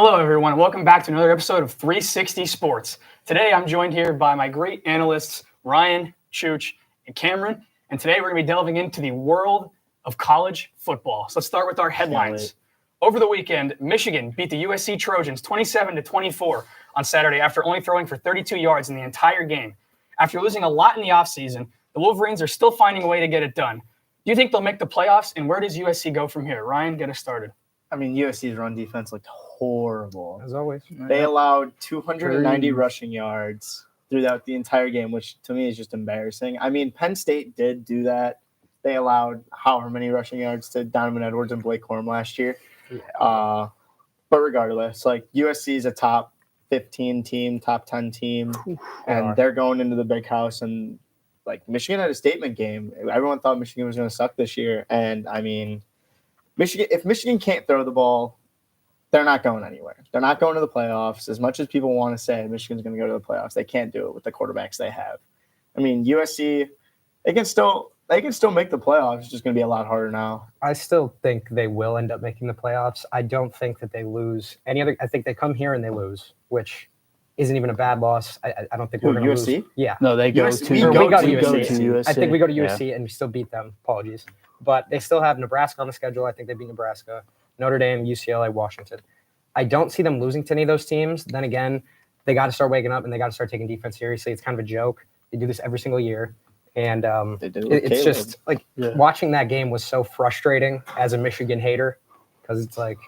Hello, everyone, and welcome back to another episode of 360 Sports. Today, I'm joined here by my great analysts, Ryan, Chooch, and Cameron. And today, we're going to be delving into the world of college football. So let's start with our headlines. Over the weekend, Michigan beat the USC Trojans 27-24 on Saturday after only throwing for 32 yards in the entire game. After losing a lot in the offseason, the Wolverines are still finding a way to get it done. Do you think they'll make the playoffs, and where does USC go from here? Ryan, get us started. I mean, USC's run defense looked horrible. As always. They allowed 290 rushing yards throughout the entire game, which to me is just embarrassing. I mean, Penn State did do that. They allowed however many rushing yards to Donovan Edwards and Blake Corum last year. Yeah. But regardless, like USC is a top 15 team, top 10 team, and they're going into the big house. And like Michigan had a statement game. Everyone thought Michigan was going to suck this year. And I mean, if Michigan can't throw the ball, they're not going anywhere. They're not going to the playoffs. As much as people want to say Michigan's going to go to the playoffs, they can't do it with the quarterbacks they have. I mean, USC, they can still make the playoffs. It's just going to be a lot harder now. I still think they will end up making the playoffs. I don't think that they lose any other. I think they come here and they lose, which isn't even a bad loss. I don't think we're going to lose. USC? Yeah. No, they go USC, to we go to USC. I think we go to USC and we still beat them. Apologies. But they still have Nebraska on the schedule. I think they beat Nebraska, Notre Dame, UCLA, Washington. I don't see them losing to any of those teams. Then again, they got to start waking up and they got to start taking defense seriously. It's kind of a joke. They do this every single year. And it's just like watching that game was so frustrating as a Michigan hater because it's like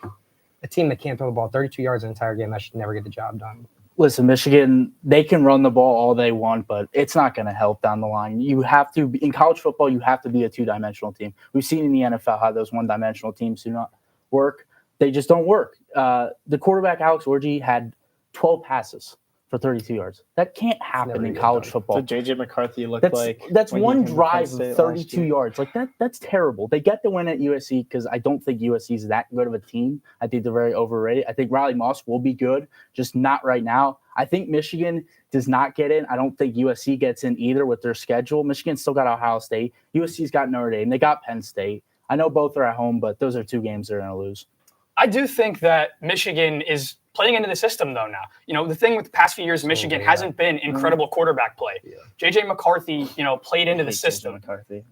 a team that can't throw the ball 32 yards an entire game. That should never get the job done. Listen, Michigan, they can run the ball all they want, but it's not going to help down the line. You have to, in college football, you have to be a two-dimensional team. We've seen in the NFL how those one-dimensional teams do not work. They just don't work. The quarterback, Alex Orji, had 12 passes for 32 yards. That can't happen in college football. So J.J. McCarthy looked that's one drive of 32 yards. Like that's terrible. They get the win at USC because I don't think USC is that good of a team. I think they're very overrated. I think Riley Moss will be good, just not right now. I think Michigan does not get in. I don't think USC gets in either with their schedule. Michigan's still got Ohio State. USC's got Notre Dame. They got Penn State. I know both are at home, but those are two games they're going to lose. I do think that Michigan is playing into the system, though, now. You know, the thing with the past few years, Michigan hasn't been incredible quarterback play. Yeah. J.J. McCarthy, played into the system.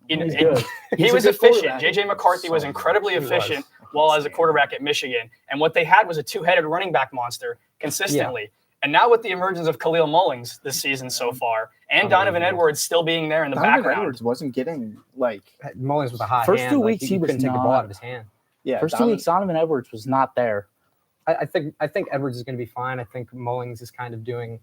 He was efficient. J.J. McCarthy was incredibly efficient while as a quarterback at Michigan. And what they had was a two-headed running back monster consistently. Yeah. And now with the emergence of Khalil Mullings this season so far, and Donovan Edwards still being there in the background. Edwards wasn't getting, Mullings with a hot first hand. 2 weeks, he couldn't take the ball out of his hand. Yeah, first 2 weeks, Donovan Edwards was not there. I think Edwards is going to be fine. I think Mullings is kind of doing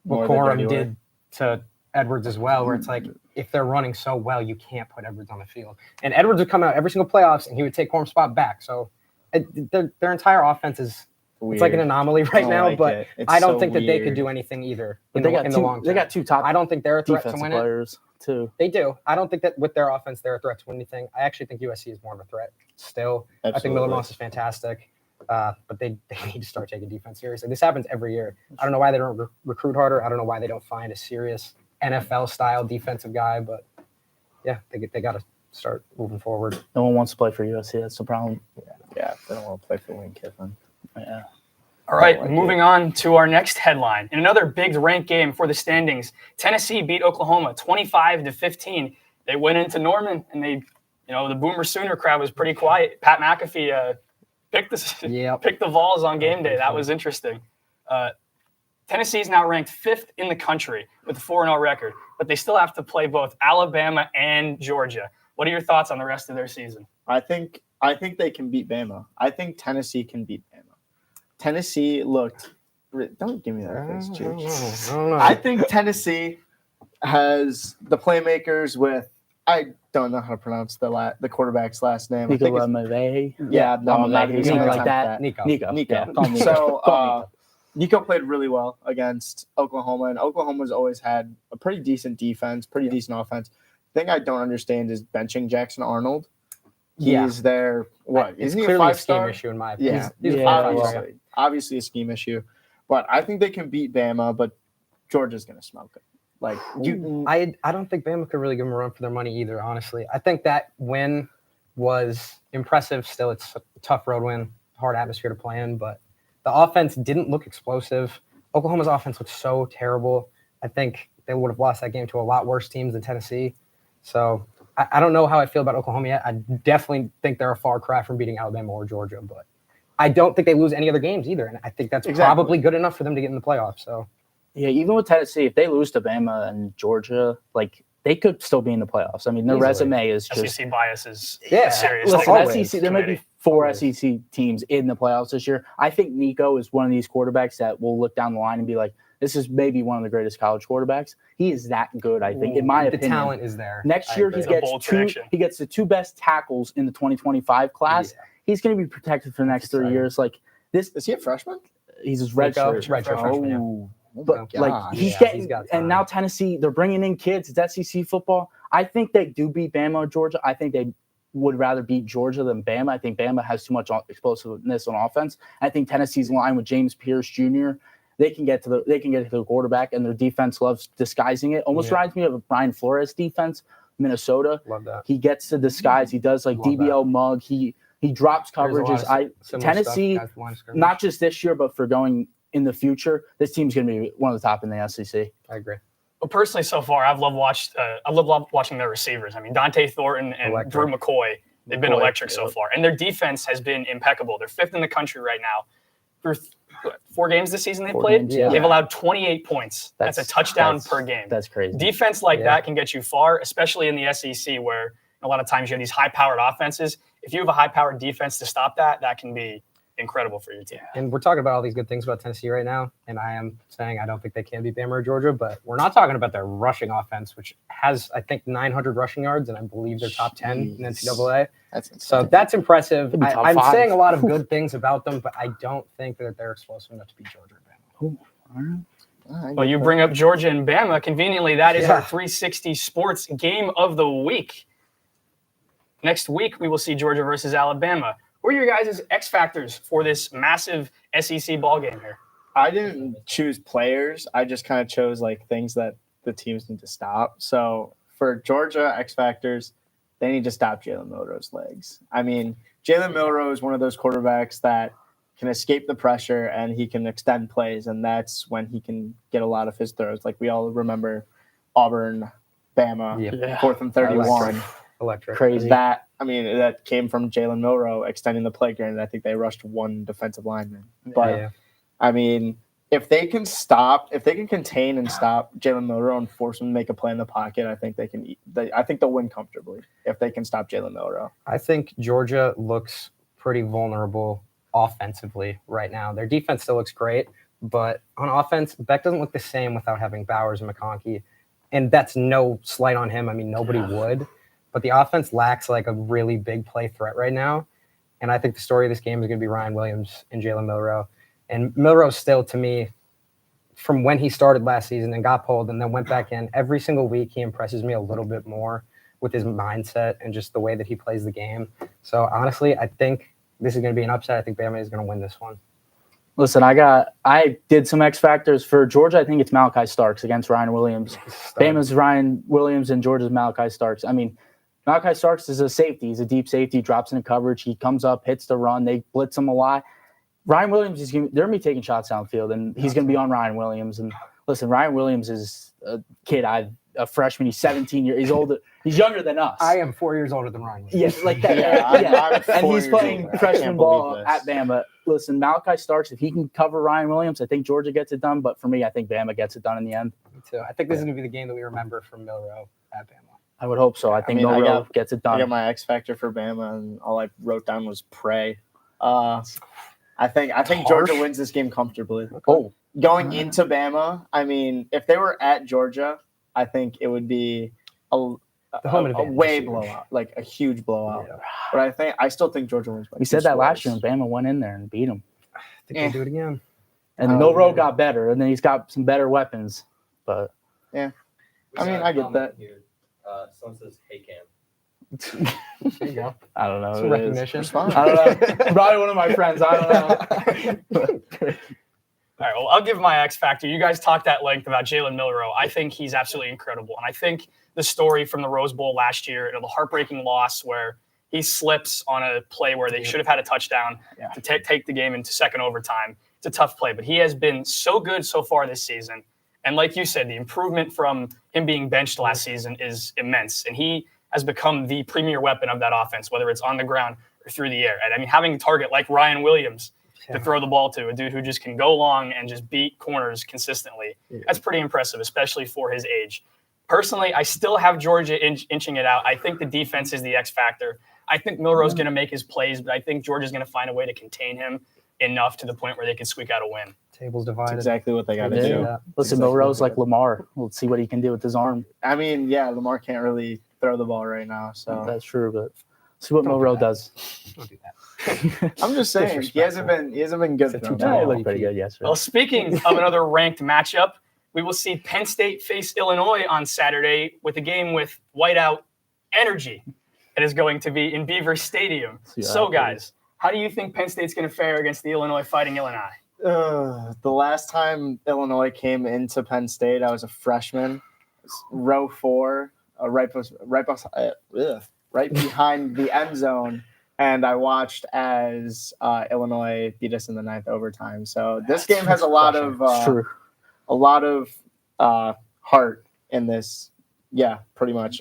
what Corum did to Edwards as well, where it's like if they're running so well, you can't put Edwards on the field. And Edwards would come out every single playoffs, and he would take Corum's spot back. So their entire offense is it's like an anomaly right now. But I don't think that they could do anything either in the long term. They got two top. I don't think they're a threat to win players too. They do. I don't think that with their offense they're a threat to win anything. I actually think USC is more of a threat still. Absolutely. I think Miller Moss is fantastic. But they need to start taking defense seriously. This happens every year. I don't know why they don't recruit harder. I don't know why they don't find a serious NFL-style defensive guy. But, yeah, they got to start moving forward. No one wants to play for USC. That's the problem. Yeah, they don't want to play for Lane Kiffin. Yeah. All right, moving on to our next headline. In another big ranked game for the standings, Tennessee beat Oklahoma 25-15. They went into Norman, and the Boomer Sooner crowd was pretty quiet. Pat McAfee pick the Vols on game day. That was interesting. Tennessee is now ranked 5th in the country with a 4-0 record, but they still have to play both Alabama and Georgia. What are your thoughts on the rest of their season? I think they can beat Bama. I think Tennessee can beat Bama. Tennessee looked – don't give me that face, Chooch. I think Tennessee has the playmakers with – I don't know how to pronounce the quarterback's last name. Nico. I'm not even going to like that. Nico. Yeah. So Nico played really well against Oklahoma, and Oklahoma's always had a pretty decent defense, pretty decent offense. The thing I don't understand is benching Jackson Arnold. He's there. What? Isn't he a 5-star? Scheme issue in my opinion. Yeah, obviously a scheme issue. But I think they can beat Bama, but Georgia's going to smoke it. I don't think Bama could really give them a run for their money either, honestly. I think that win was impressive. Still, it's a tough road win, hard atmosphere to play in, but The offense didn't look explosive. Oklahoma's offense looked so terrible. I think they would have lost that game to a lot worse teams than Tennessee. So I don't know how I feel about Oklahoma yet. I definitely think they're a far cry from beating Alabama or Georgia, but I don't think they lose any other games either. And I think that's probably good enough for them to get in the playoffs. So yeah, even with Tennessee, if they lose to Bama and Georgia, like they could still be in the playoffs. I mean, their resume is just SEC bias is serious. Listen, SEC, there might be 4 SEC teams in the playoffs this year. I think Nico is one of these quarterbacks that will look down the line and be like, this is maybe one of the greatest college quarterbacks. He is that good, I think, in my opinion. The talent is there. Next year, he gets the 2 best tackles in the 2025 class. Yeah. He's going to be protected for the next 3 years. Like this, is he a freshman? He's his redshirt freshman. Yeah. But like he's getting, and now Tennessee, they're bringing in kids. It's SEC football. I think they do beat Bama or Georgia. I think they would rather beat Georgia than Bama. I think Bama has too much explosiveness on offense. I think Tennessee's line with James Pierce Jr. They can get to the quarterback, and their defense loves disguising it. Almost reminds me of a Brian Flores defense, Minnesota. Love that. He gets to disguise. He does like DBL mug. He drops coverages. Tennessee, not just this year, but for going in the future, this team's going to be one of the top in the SEC. I agree. Well, personally, so far, I've loved watching their receivers. I mean, Dante Thornton and Drew McCoy, they've been electric so far. And their defense has been impeccable. They're 5th in the country right now. Through 4 games this seson they've played, they've allowed 28 points. That's a touchdown per game. That's crazy. Defense like that can get you far, especially in the SEC where a lot of times you have these high-powered offenses. If you have a high-powered defense to stop that, that can be incredible for your team. And we're talking about all these good things about Tennessee right now, and I am saying I don't think they can beat Bama or Georgia, but we're not talking about their rushing offense, which has, I think, 900 rushing yards, and I believe they're top 10 in NCAA. So that's impressive. I'm saying a lot of good things about them, but I don't think that they're explosive enough to beat Georgia or Bama. All right. Well, you bring up Georgia and Bama. Conveniently, that is our 360 Sports Game of the Week. Next week, we will see Georgia versus Alabama. Who are your guys' X factors for this massive SEC ball game here? I didn't choose players. I just kind of chose like things that the teams need to stop. So for Georgia, X factors, they need to stop Jalen Milroe's legs. I mean, Jalen Milroe is one of those quarterbacks that can escape the pressure and he can extend plays, and that's when he can get a lot of his throws. Like we all remember Auburn, Bama, 4th and 31. Electric. Crazy. That came from Jalen Milroe extending the play. Granted, I think they rushed 1 defensive lineman. But I mean, if they can contain and stop Jalen Milroe and force him to make a play in the pocket, I think they can. I think they'll win comfortably if they can stop Jalen Milroe. I think Georgia looks pretty vulnerable offensively right now. Their defense still looks great, but on offense, Beck doesn't look the same without having Bowers and McConkey. And that's no slight on him. I mean, nobody would. But the offense lacks like a really big play threat right now. And I think the story of this game is going to be Ryan Williams and Jalen Milroe. And Milroe still, to me, from when he started last season and got pulled and then went back in, every single week he impresses me a little bit more with his mindset and just the way that he plays the game. So honestly, I think this is going to be an upset. I think Bama is going to win this one. Listen, I did some X factors for Georgia. I think it's Malachi Starks against Ryan Williams. Bama's Ryan Williams and Georgia's Malachi Starks. I mean, Malachi Starks is a safety. He's a deep safety, drops into coverage. He comes up, hits the run. They blitz him a lot. Ryan Williams, they're going to be taking shots downfield, and he's going to be on Ryan Williams. And listen, Ryan Williams is a kid. A freshman. He's 17 years. He's older. He's younger than us. I am 4 years older than Ryan Williams. Yes, like that. I'm and he's playing freshman ball at Bama. Listen, Malachi Starks, if he can cover Ryan Williams, I think Georgia gets it done. But for me, I think Bama gets it done in the end. Me too. I think this is going to be the game that we remember from Milroe at Bama. I would hope so. I think Milroe gets it done. I got my X factor for Bama, and all I wrote down was pray. I think Georgia wins this game comfortably. Okay. Oh, going into Bama, I mean, if they were at Georgia, I think it would be a way blowout, like a huge blowout. Yeah. But I still think Georgia wins. We said that last year, and Bama went in there and beat them. I think they do it again. And Milroe got better, and then he's got some better weapons. But yeah, I mean, I get that. Here. Someone says, "Hey Cam." There you go. I don't know. Some recognition. I don't know. Probably one of my friends. I don't know. All right, well, I'll give my X factor. You guys talked at length about Jalen Milroe. I think he's absolutely incredible. And I think the story from the Rose Bowl last year, the heartbreaking loss where he slips on a play where they should have had a touchdown to take the game into second overtime. it's a tough play, but he has been so good so far this season. And like you said, the improvement from him being benched last season is immense. And he has become the premier weapon of that offense, whether it's on the ground or through the air. And I mean, having a target like Ryan Williams to throw the ball to, a dude who just can go long and just beat corners consistently, that's pretty impressive, especially for his age. Personally, I still have Georgia inching it out. I think the defense is the X factor. I think Milroe's going to make his plays, but I think Georgia's going to find a way to contain him enough to the point where they can squeak out a win. Tables divided. That's exactly what they got to do. Yeah. Listen, Milroe's like Lamar. Let's see what he can do with his arm. I mean, yeah, Lamar can't really throw the ball right now. So That's true, but see what Milroe does. Don't do that. I'm just saying he hasn't been good. It's a throwing the two-time Yeah, he ball. looked pretty good yesterday. Well, speaking of another ranked matchup, we will see Penn State face Illinois on Saturday with a game with whiteout energy. It is going to be in Beaver Stadium. So, guys, how do you think Penn State's going to fare against the Illinois Fighting Illini? The last time Illinois came into Penn State, I was a freshman, row 4, right behind the end zone, and I watched as Illinois beat us in the 9th overtime. So this game has a lot of heart in this. Yeah, pretty much.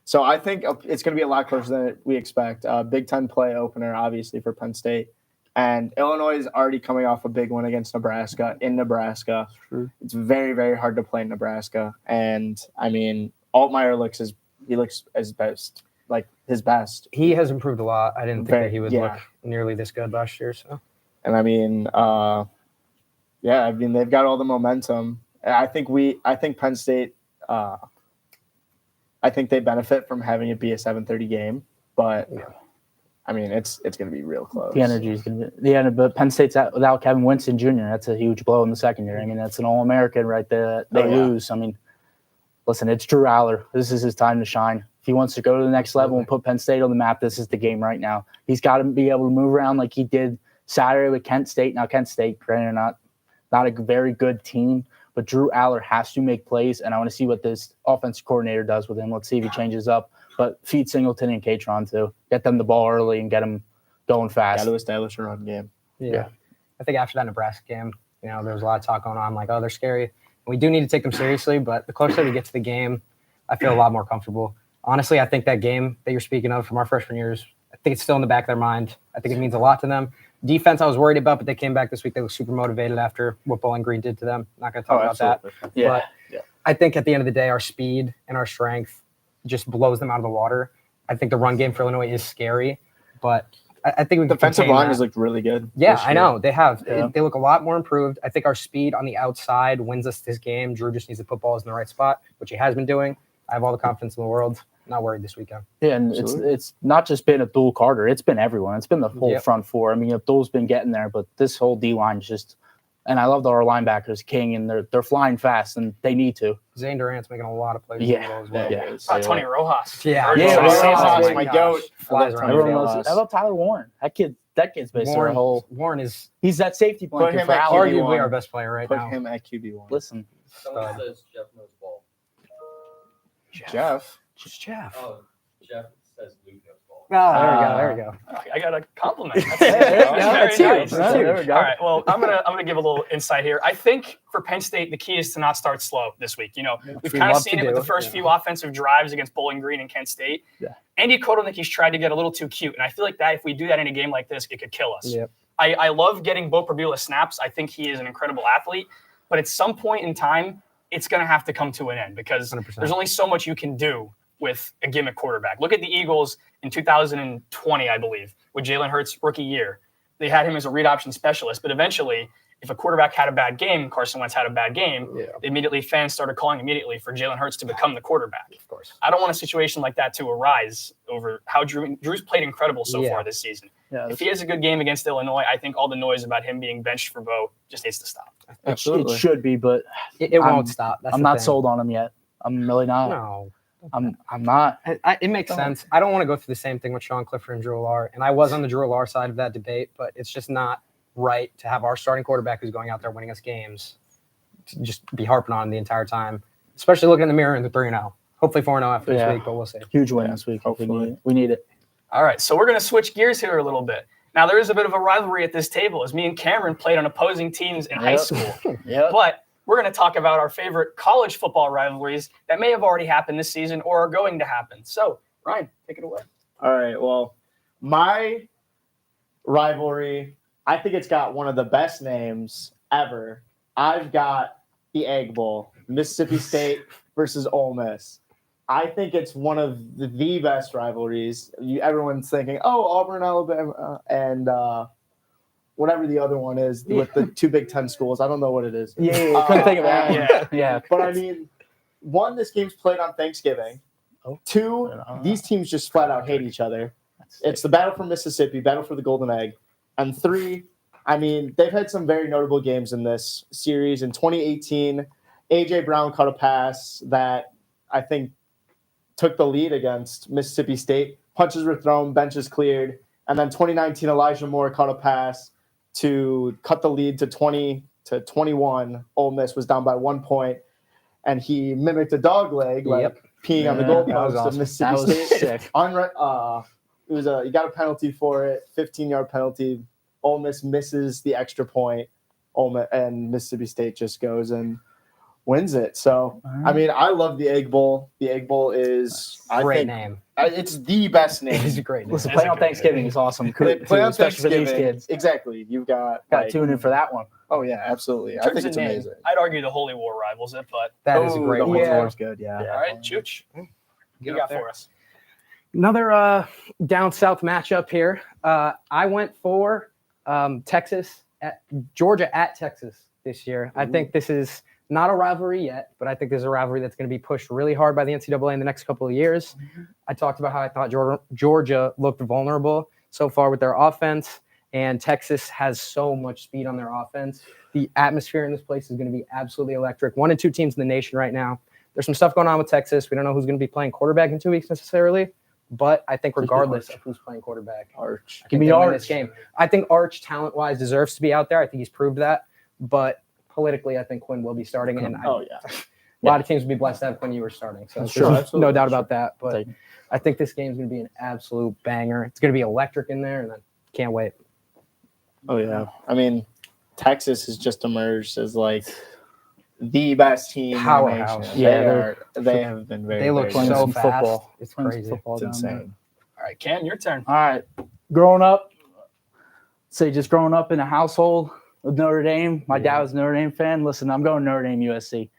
So I think it's going to be a lot closer than we expect. Big Ten play opener, obviously, for Penn State. And Illinois is already coming off a big win against Nebraska in Nebraska. True. It's very, very hard to play in Nebraska. And, I mean, Altmaier looks his best. He has improved a lot. I didn't think that he would Yeah. look nearly this good last year. So And, I mean, they've got all the momentum. I think Penn State I think they benefit from having it be a 7:30 game, but I mean it's going to be real close. The energy is going to be but Penn State's without Kevin Winston Jr. That's a huge blow in the secondary. I mean, that's an All-American right there. They lose. I mean, listen, it's Drew Aller. This is his time to shine. If he wants to go to the next level and put Penn State on the map, this is the game right now. He's got to be able to move around like he did Saturday with Kent State. Now, Kent State, granted, not a very good team, but Drew Aller has to make plays, and I want to see what this offensive coordinator does with him. Let's see if he changes up. But feed Singleton and Catron too. Get them the ball early and get them going fast. Got to establish a run game. yeah. I think after that Nebraska game, there was a lot of talk going on. Like, oh, they're scary. We do need to take them seriously, but the closer we get to the game, I feel a lot more comfortable. Honestly, I think that game that you're speaking of from our freshman years, I think it's still in the back of their mind. I think it means a lot to them. Defense, I was worried about, but they came back this week. They look super motivated after what Bowling Green did to them. Not going to talk about absolutely. that. Yeah. But I think at the end of the day, our speed and our strength just blows them out of the water. I think the run game for Illinois is scary, but I think we can Defensive contain line that. has looked really good. Yeah, this I year. know. They have. Yeah. They look a lot more improved. I think our speed on the outside wins us this game. Drew just needs to put balls in the right spot, which he has been doing. I have all the confidence in the world. Not worried this weekend. Yeah, and it's not just been Abdul Carter. It's been everyone. It's been the whole front four. I mean, Abdul's been getting there, but this whole D-line is just – and I love our linebackers, King, and they're flying fast, and they need to. Zane Durant's making a lot of plays Yeah. as well. Yeah. Tony Rojas. Yeah. Yeah, Rojas, Oh my gosh. goat. Flies I love around. Tony Everyone Rojas. loves – how about Tyler Warren? That kid's basically Warren, a whole Warren is – he's that safety blanket him for at Allen. QB1. arguably our best player right Put now. him at QB1. Listen, Someone says Jeff knows ball. Jeff. Just Jeff. Oh, Jeff says Luke knows ball. Oh, there we go. I got a compliment. That's That's very huge. nice. That's There we huge. go. All right. Well, I'm gonna give a little insight here. I think for Penn State, the key is to not start slow this week. We've we kind of love seen to it with do. the first few offensive drives against Bowling Green and Kent State. Yeah. Andy Kotelnicki's tried to get a little too cute, and I feel like that if we do that in a game like this, it could kill us. Yep. I love getting Bo Prabula snaps. I think he is an incredible athlete, but at some point in time, it's going to have to come to an end because 100%. there's only so much you can do with a gimmick quarterback. Look at the Eagles in 2020, I believe, with Jalen Hurts' rookie year. They had him as a read option specialist, but eventually, if a quarterback had a bad game, Carson Wentz had a bad game, fans started calling immediately for Jalen Hurts to become the quarterback. Of course. I don't want a situation like that to arise over how Drew's played incredible so far this season. yeah, If he has a good game against Illinois, I think all the noise about him being benched for Bo just needs to stop. it should be, but It I'm- won't stop. That's I'm the not thing. sold on him yet. I'm really not. No. I'm not. It makes sense. I don't want to go through the same thing with Sean Clifford and Drew Allar. And I was on the Drew Allar side of that debate, but it's just not right to have our starting quarterback who's going out there winning us games to just be harping on him the entire time, especially looking in the mirror in the 3-0. Hopefully 4-0 after this Yeah. week, but we'll see. Huge win this week. hopefully. We need it. All right, so we're going to switch gears here a little bit. Now, there is a bit of a rivalry at this table as me and Cameron played on opposing teams in high school. But we're going to talk about our favorite college football rivalries that may have already happened this season or are going to happen. So, Ryan, take it away. All right. Well, my rivalry, I think it's got one of the best names ever. I've got the Egg Bowl, Mississippi State versus Ole Miss. I think it's one of the best rivalries. Everyone's thinking, oh, Auburn, Alabama, and whatever the other one is with the two Big Ten schools. I don't know what it is. Yeah, couldn't think of that. Yeah. But I mean, one, this game's played on Thanksgiving. Two, these teams just flat out hate each other. It's the battle for Mississippi, battle for the Golden Egg. And three, I mean, they've had some very notable games in this series. In 2018, A.J. Brown caught a pass that I think took the lead against Mississippi State. Punches were thrown, benches cleared. And then 2019, Elijah Moore caught a pass to cut the lead to 20-21. Ole Miss was down by 1 point. And he mimicked a dog leg, peeing on the goalpost of Mississippi State. Sick. He got a penalty for it, 15-yard penalty. Ole Miss misses the extra point. And Mississippi State just goes and wins it. So, I mean, I love the Egg Bowl. The Egg Bowl is Great name. It's the best name. It's a great name. Listen, play on Thanksgiving is awesome. Play on Especially for these Thanksgiving. kids. Exactly. You've got Got to tune in for that one. Oh yeah, absolutely. In I terms think of it's name, amazing. I'd argue the Holy War rivals it, but That is a great the one. Holy War's good. Yeah. all right, Chooch, what you got for us? Another down south matchup here. I went for Georgia at Texas this year. I think this is not a rivalry yet, but I think there's a rivalry that's going to be pushed really hard by the NCAA in the next couple of years. I talked about how I thought Georgia looked vulnerable so far with their offense, and Texas has so much speed on their offense. The atmosphere in this place is going to be absolutely electric. 1 and 2 teams in the nation right now. There's some stuff going on with Texas. We don't know who's going to be playing quarterback in 2 weeks necessarily, but I think regardless of who's playing quarterback, Arch. give me Arch this game. I think Arch, talent-wise, deserves to be out there. I think he's proved that, but politically, I think Quinn will be starting, and a lot of teams would be blessed to have Quinn Ewers starting. So there's no doubt about that. But I think this game's going to be an absolute banger. It's going to be electric in there, and I can't wait. Oh yeah. I mean, Texas has just emerged as like the best team Powerhouse. in the nation. Yeah, they have been very. They look very so good. fast. football. It's crazy. Football It's down insane. there. All right, Ken, your turn. All right. Growing up in a household with Notre Dame. My dad was a Notre Dame fan. Listen, I'm going Notre Dame USC.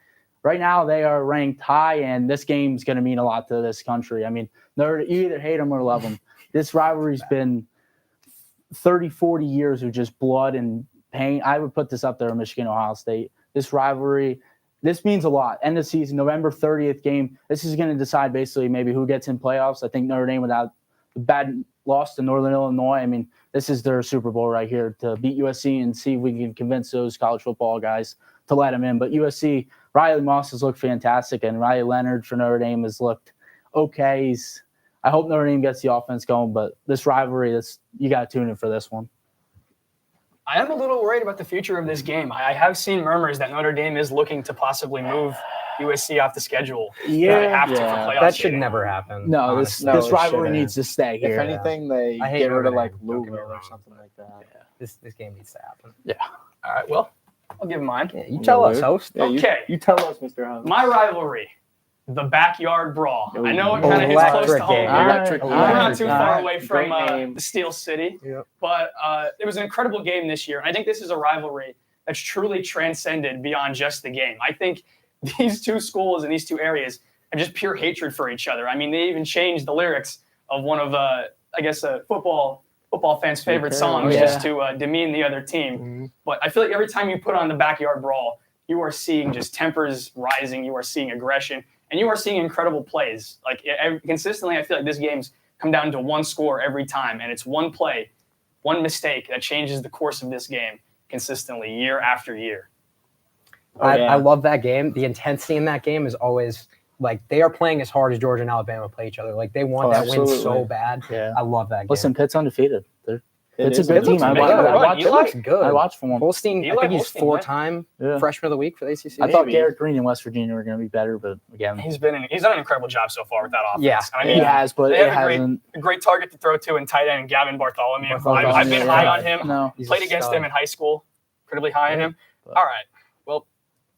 Right now, they are ranked high, and this game's going to mean a lot to this country. I mean, you either hate them or love them. This rivalry's been 30, 40 years of just blood and pain. I would put this up there in Michigan, Ohio State. This rivalry, this means a lot. End of season, November 30th game. This is going to decide basically maybe who gets in playoffs. I think Notre Dame, without the bad loss to Northern Illinois, I mean, this is their Super Bowl right here to beat USC and see if we can convince those college football guys to let them in. But USC, Riley Moss has looked fantastic, and Riley Leonard for Notre Dame has looked okay. I hope Notre Dame gets the offense going, but this rivalry, you got to tune in for this one. I am a little worried about the future of this game. I have seen murmurs that Notre Dame is looking to possibly move USC off the schedule. They have to for playoff That should seeding. never happen. No, honestly. this it rivalry shouldn't. needs to stay here. If anything, they I hate get rid of Notre like Dame, don't get me Louisville or wrong. something like that. This game needs to happen. All right, well, I'll give mine. Yeah, you tell us, host. Yeah, Okay. You tell us, Mr. House. My rivalry, the backyard brawl. Ooh. I know it kind of hits close Electric to home. game. Electric We're not Electric too game. far away from Great name. the Steel City, Yep. but it was an incredible game this year. I think this is a rivalry that's truly transcended beyond just the game. I think these two schools in these two areas have just pure hatred for each other. I mean, they even changed the lyrics of one of, I guess, a football fans' favorite songs just to demean the other team. Mm-hmm. But I feel like every time you put on the backyard brawl, you are seeing just tempers rising. You are seeing aggression. And you are seeing incredible plays. Like consistently, I feel like this game's come down to one score every time, and it's one play, one mistake that changes the course of this game consistently year after year. I love that game. The intensity in that game is always like they are playing as hard as Georgia and Alabama play each other. Like they want that win so bad. Yeah. I love that game. Listen, Pitt's undefeated. It's a is. good It team. looks I amazing. watched He looks good. I watched for him. Holstein, I Eli think he's Holstein, yeah. 4-time Yeah. freshman of the week for the ACC. I thought Maybe. Garrett Green and West Virginia were going to be better, but again, He's done an incredible job so far with that offense. Yeah. I he mean, has, but they it have hasn't. a great target to throw to in tight end Gavin Bartholomew. Bartholomew, I've been yeah. high on him. No, He's a Played against stud. him in high school. Incredibly high on him. But- All right. Well,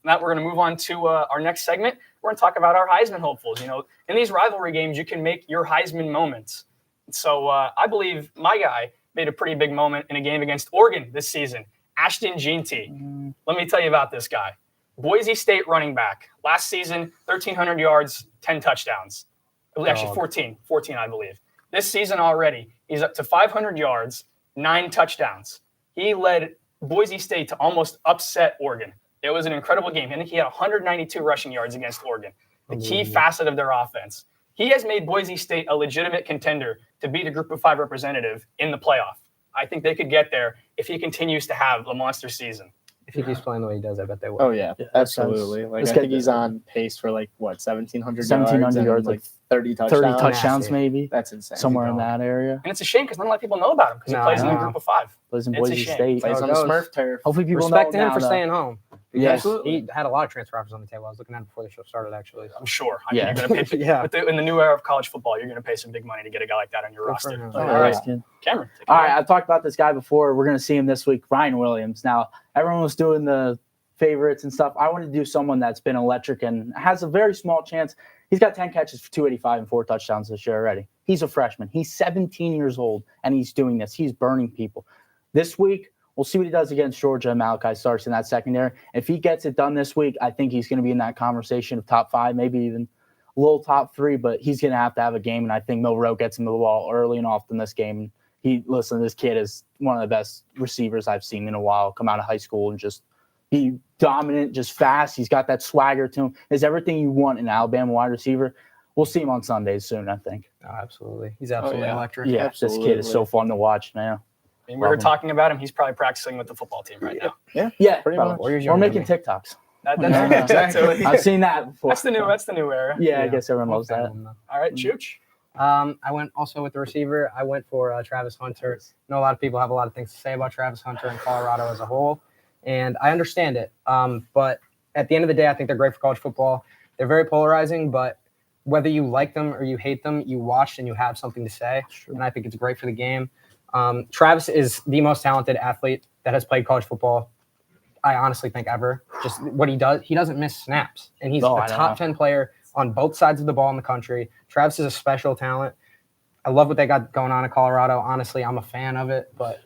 now we're going to move on to our next segment. We're going to talk about our Heisman hopefuls. You know, in these rivalry games, you can make your Heisman moments. So I believe my guy made a pretty big moment in a game against Oregon this season, Ashton Jeanty. Let me tell you about this guy. Boise State running back. Last season, 1,300 yards, 10 touchdowns. Actually, 14, I believe. This season already, he's up to 500 yards, 9 touchdowns. He led Boise State to almost upset Oregon. It was an incredible game. I think he had 192 rushing yards against Oregon, the key facet of their offense. He has made Boise State a legitimate contender to be the Group of 5 representative in the playoff. I think they could get there if he continues to have a monster season. If he keeps playing the way he does, I bet they will. Oh yeah, Yeah, absolutely. Like this I guy- think he's on pace for like what 1,700 1,700 yards, like like 30 touchdowns. 30 touchdowns, Massive. maybe That's insane. somewhere in that area. And it's a shame because not a lot of people know about him because he No, plays in the no. Group of 5. Plays in It's a Boise shame. State. Plays How on it the goes. Smurf turf. Hopefully, people Respect know him now, for though. staying home. Yeah. Because he had a lot of transfer offers on the table. I was looking at it before the show started, actually. I'm sure. I mean, Yeah. you're going to pay Yeah. in the new era of college football, you're going to pay some big money to get a guy like that on your Good roster. for him. All Yeah, right, that's good. Cameron. take it All away. right, I've talked about this guy before. We're going to see him this week, Ryan Williams. Now, everyone was doing the favorites and stuff. I wanted to do someone that's been electric and has a very small chance. He's got 10 catches for 285 and 4 touchdowns this year already. He's a freshman. He's 17 years old, and he's doing this. He's burning people. This week, we'll see what he does against Georgia and Malachi Starks in that secondary. If he gets it done this week, I think he's going to be in that conversation of top 5, maybe even a little top 3, but he's going to have a game, and I think Milroe gets him the ball early and often this game. This kid is one of the best receivers I've seen in a while come out of high school and just be dominant, just fast. He's got that swagger to him. Is everything you want in an Alabama wide receiver. We'll see him on Sundays soon, I think. Oh, absolutely. He's absolutely yeah. electric. Yeah, this kid is Absolutely. so fun to watch, man. I mean, we were talking about him. He's probably practicing with the football team right now. Yeah, Pretty probably. much. Warriors Or younger making than me. TikToks. That's exactly. I've seen that before. That's the new era. Yeah, I guess everyone loves that. All right, Chooch. I went also with the receiver. I went for Travis Hunter. I know a lot of people have a lot of things to say about Travis Hunter and Colorado as a whole, and I understand it. But at the end of the day, I think they're great for college football. They're very polarizing, but whether you like them or you hate them, you watched and you have something to say, and I think it's great for the game. Travis is the most talented athlete that has played college football, I honestly think, ever. Just what he does, he doesn't miss snaps, and he's Oh, a I know. top 10 player on both sides of the ball in the country. Travis is a special talent. I love what they got going on in Colorado. Honestly, I'm a fan of it, but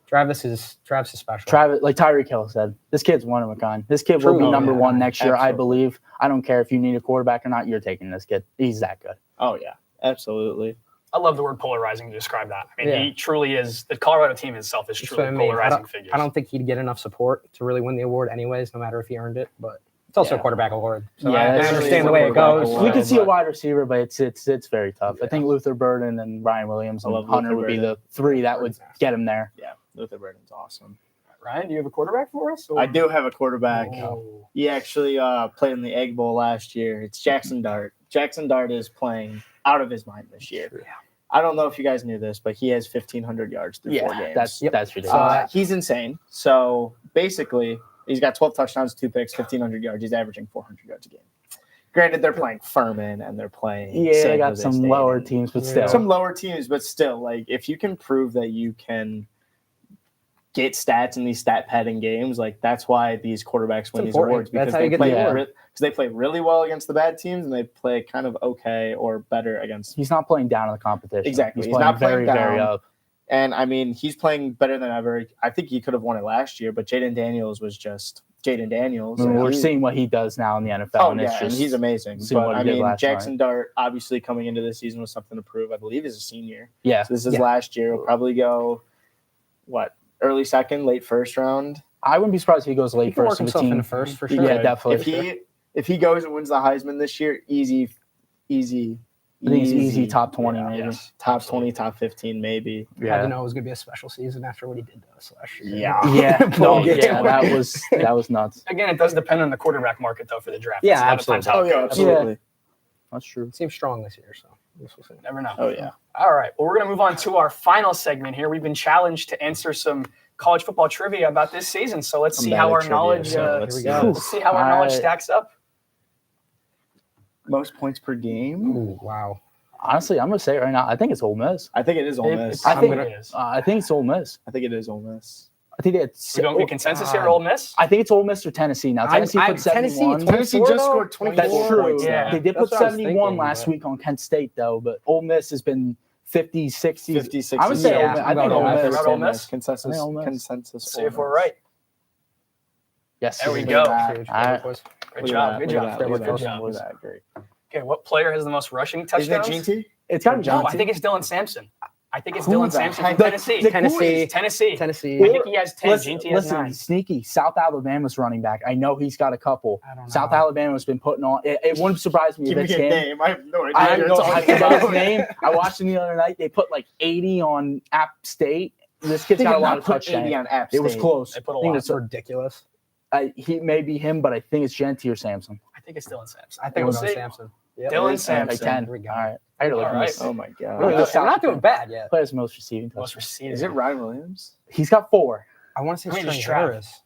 Travis is special. Travis, like Tyreek Hill said, this kid's one of a kind. This kid will be Truly. number Oh, yeah. one next year, I Absolutely. believe. I don't care if you need a quarterback or not. You're taking this kid. He's that good. Oh yeah, absolutely. I love the word polarizing to describe that. I mean, Yeah. he truly is. The Colorado team itself is That's truly what I mean. polarizing figures. I don't think he'd get enough support to really win the award anyways, no matter if he earned it, but it's also a Yeah. quarterback award. So Yeah, I that's understand the really way it quarterback goes. award. We could see a but- wide receiver, but it's very tough. I think Luther Burden and Ryan Williams I and love Hunter Luther would be Burden. the 3 that would get him there. Yeah, Luther Burden's awesome. Ryan, do you have a quarterback for us? or- I do have a quarterback. Oh. He actually played in the Egg Bowl last year. It's Jackson Dart. Jackson Dart is playing out of his mind this year. Yeah. I don't know if you guys knew this, but he has 1,500 yards through 4 games. that's ridiculous. He's insane. So basically, he's got 12 touchdowns, 2 picks, 1,500 yards. He's averaging 400 yards a game. Granted, they're playing Furman and they're playing. Yeah, San they got Jose some State lower and teams, but Yeah. still. some lower teams, but still, like if you can prove that you can get stats in these stat padding games, like that's why these quarterbacks win these important. awards That's because how they you get play the award. because they play really well against the bad teams and they play kind of okay or better against. He's not playing down in the competition. Exactly. He's He's playing not playing very, very down. up. And I mean, he's playing better than ever. I think he could have won it last year, but Jaden Daniels was just Jaden Daniels. I mean, and we're he- seeing what he does now in the NFL, Oh and yeah, it's and just he's amazing. seeing But what he I did mean, last Jackson Dart obviously coming into this season was something to prove. I believe he's a senior. yeah. So this is Yeah. last year. He'll probably go early second, late first round. I wouldn't be surprised if he goes He late can work first of a himself team. into first for He sure. Yeah, could. definitely. If he goes and wins the Heisman this year, easy. I think it's easy top 20 Yeah. maybe. Yes. Top 20, top 15 maybe. I had Yeah. to know it was going to be a special season after what he did to us last year. Yeah. Yeah, No, no, yeah. yeah, that was nuts. Again, it does depend on the quarterback market though for the draft. Yeah, That's a lot of times how it absolutely. goes. Absolutely. That's true. It seems strong this year, so Never know. Oh yeah. All right. Well, we're going to move on to our final segment here. We've been challenged to answer some college football trivia about this season. So let's I'm see bad how at our trivia, knowledge. so let's see go. Let's see how our knowledge stacks up. Most points per game. Ooh, wow. Honestly, I'm gonna say it right now. I think it's Ole Miss. I think it is Ole It Miss. I think- probably is. I think it's Ole Miss. I think it is Ole Miss. I think it's. We don't get consensus here, Ole Miss. I think it's Ole Miss or Tennessee. Now Tennessee put 71. Tennessee 24 just though? scored 24 That's true. points. Yeah. They did That's put what I was 71 thinking, last but- week on Kent State though, but Ole Miss has been 50, 60. 50, 60. I would say Yeah, Ole Miss. I I'm think going Ole Ole Miss. Miss. Ole Miss? Consensus. I think Ole Miss. Consensus. Let's see if we're right. Yes. There we sir. go. Look at Huge. All right. Boys. Good job. Good job. Look Good at that. job. Look at that. Great. Okay, what player has the most rushing touchdowns? Isn't it GT? It's got to be No, Johnson. I think it's Dylan Sampson. I think it's Who Dylan the Sampson heck? from Tennessee. Tennessee. Tennessee. Tennessee. I think he has 10. Listen, GT has 9. sneaky. South Alabama's running back. I know he's got a couple. I don't know. South Alabama's been putting on. It wouldn't surprise me Give if me it's a him. name. I have no idea. I what you're know. I talking forgot his about. name. I watched him the other night. They put like 80 on App State. This kid's They got a did lot not of put touchdowns. 80 on App It was State. close. They put a I think lot. it's That's ridiculous. he may be him, but I think it's Genty or Sampson. I think it's Dylan Sampson. I think we'll we'll go see. Samson. Yep. Dylan Like Sampson. 10. Here we go. All right. I gotta look All at right. this. Oh my god. We're not doing bad yet. Players most receiving Most touchdowns. receiving. Is it Ryan Williams? He's got 4. I want to I say mean, Trey it's Trav. Harris.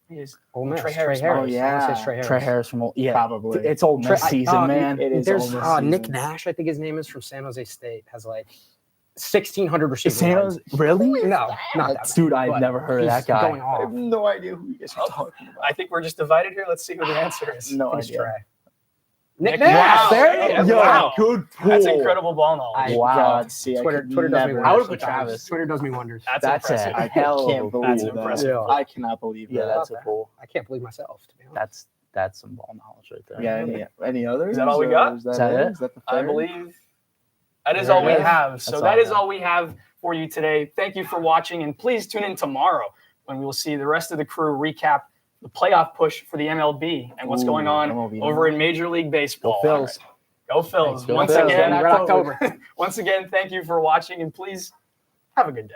He is- Ole Miss. Trey Trey Harris. Harris. Oh, I want to yeah. say Trey Harris. Trey Harris from Probably. It's Ole Miss season, man. It is There's Ole Miss Nick season. Nash, I think his name is, from San Jose State, has like 1,600 Is receiving San yards. Jose- really? No, not that. Dude, I've but never heard of he's that guy. Going I have off. no idea who you guys are talking about. I think we're just divided here. Let's see who the answer is. No It's idea. Trey. Nick Nick Nash. Nash. There you go. Yo, Wow. good pull. That's incredible ball knowledge. I- Wow. God, see, I Twitter could does me never- wonders. I would've put sometimes. Travis. Twitter does me wonders. That's impressive. I hell can't of a believe That's that. impressive. Yeah. I cannot believe Yeah, that. that's a pull. I can't believe myself, to be honest. That's some ball knowledge right there. Yeah, any others? Is that all we got? Is that, Is that it? it? Is that the I third? believe that is There all it we is. have. So That's that all is I got. all we have for you today. Thank you for watching, and please tune in tomorrow when we will see the rest of the crew recap the playoff push for the MLB and what's Ooh, going on MLB. over in Major League Baseball. Go Phils. Go Phils. Go Once Phils. again, Red October. once again, thank you for watching, and please have a good day.